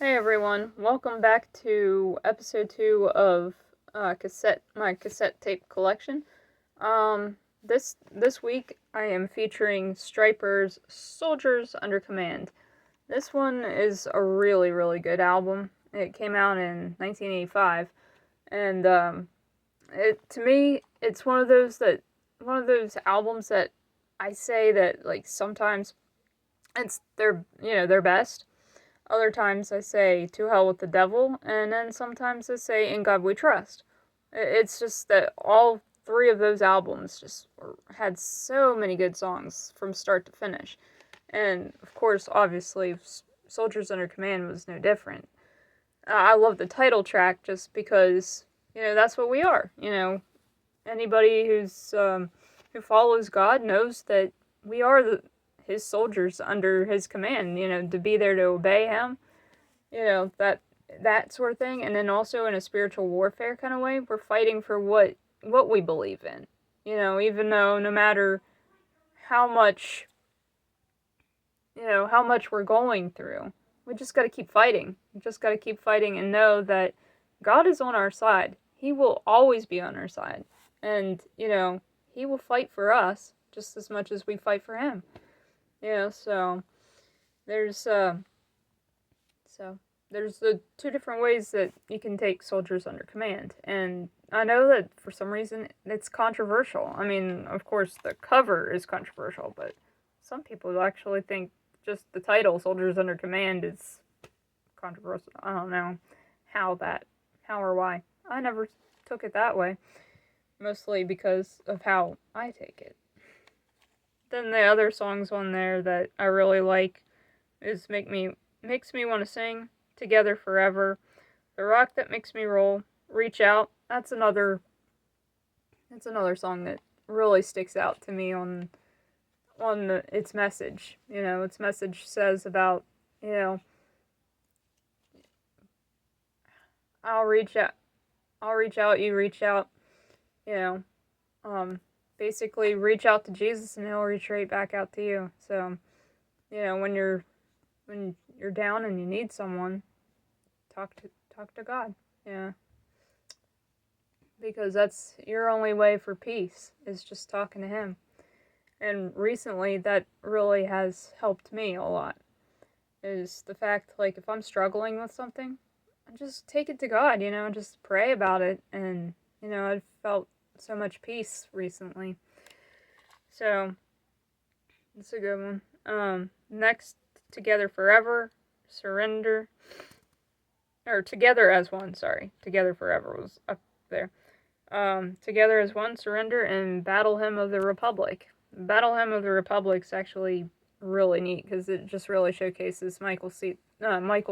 Hey everyone, welcome back to episode 2 of my cassette tape collection. This week I am featuring Stryper's Soldiers Under Command. This one is a really good album. It came out in 1985, and to me it's one of those albums that I say that like sometimes it's their best. Other times I say, to hell with the devil, and then sometimes I say, in God we trust. It's just that all three of those albums just had so many good songs from start to finish. And, of course, obviously, Soldiers Under Command was no different. I love the title track just because, that's what we are. Anybody who follows God knows that we are his soldiers under his command, to be there to obey him, that sort of thing. And then also in a spiritual warfare kind of way, we're fighting for what we believe in, even though no matter how much, how much we're going through, we just got to keep fighting. We just got to keep fighting and know that God is on our side. He will always be on our side. And, he will fight for us just as much as we fight for him. So there's the two different ways that you can take Soldiers Under Command. And I know that for some reason it's controversial. I mean, of course the cover is controversial, but some people actually think just the title Soldiers Under Command is controversial. I don't know how or why. I never took it that way. Mostly because of how I take it. Then the other songs on there that I really like is makes me want to sing, Together Forever, The Rock That Makes Me Roll, Reach Out. That's another song that really sticks out to me on its message. Its message says about, I'll reach out, you reach out, basically reach out to Jesus and he'll reach right back out to you. So, when you're down and you need someone, talk to God. Yeah. Because that's your only way for peace, is just talking to him. And recently that really has helped me a lot. Is the fact, like, if I'm struggling with something, I just take it to God, just pray about it. And, I've felt so much peace recently. So, it's a good one. Next, Together Forever, Surrender, or Together as One, sorry. Together Forever was up there. Together as One, Surrender, and Battle Hymn of the Republic. Battle Hymn of the Republic's actually really neat, because it just really showcases Michael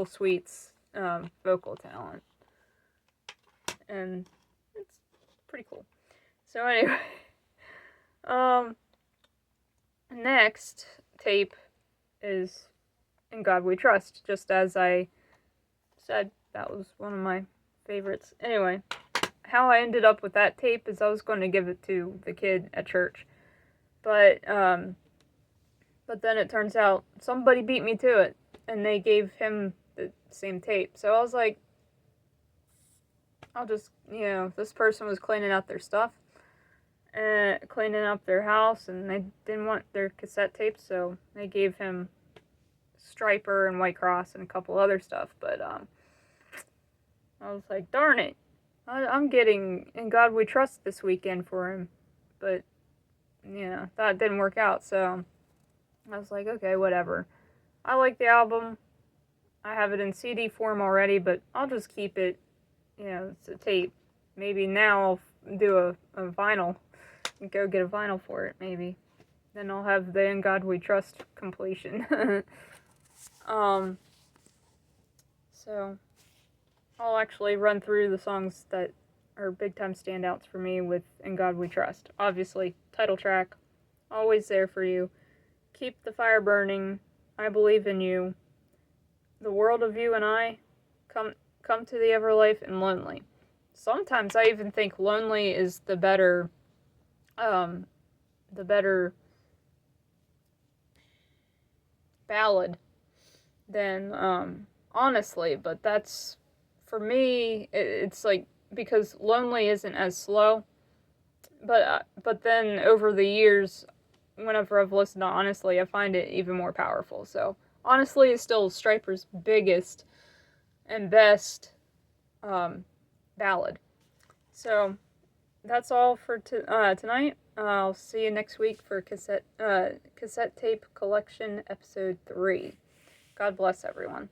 Sweet's vocal talent. And it's pretty cool. So anyway, next tape is In God We Trust. Just as I said, that was one of my favorites. Anyway, how I ended up with that tape is I was going to give it to the kid at church. But then it turns out somebody beat me to it, and they gave him the same tape. So I was like, I'll just, this person was cleaning out their stuff, cleaning up their house, and they didn't want their cassette tapes, so they gave him Stryper and White Cross and a couple other stuff. But I was like, darn it, I'm getting In God We Trust this weekend for him. But that didn't work out, so I was like, okay, whatever. I like the album. I have it in CD form already, but I'll just keep it. It's a tape. Maybe now I'll do a vinyl. Go get a vinyl for it, maybe. Then I'll have the In God We Trust completion. So I'll actually run through the songs that are big time standouts for me with In God We Trust. Obviously, title track, Always There For You, Keep the Fire Burning, I Believe in You, The World of You and I, Come to the Everlife, and Lonely. Sometimes I even think Lonely is the better ballad than honestly, but that's, for me, it's like, because Lonely isn't as slow, but then over the years, whenever I've listened to Honestly, I find it even more powerful. So Honestly is still Stryper's biggest and best ballad. So that's all for tonight. I'll see you next week for cassette tape collection episode 3. God bless everyone.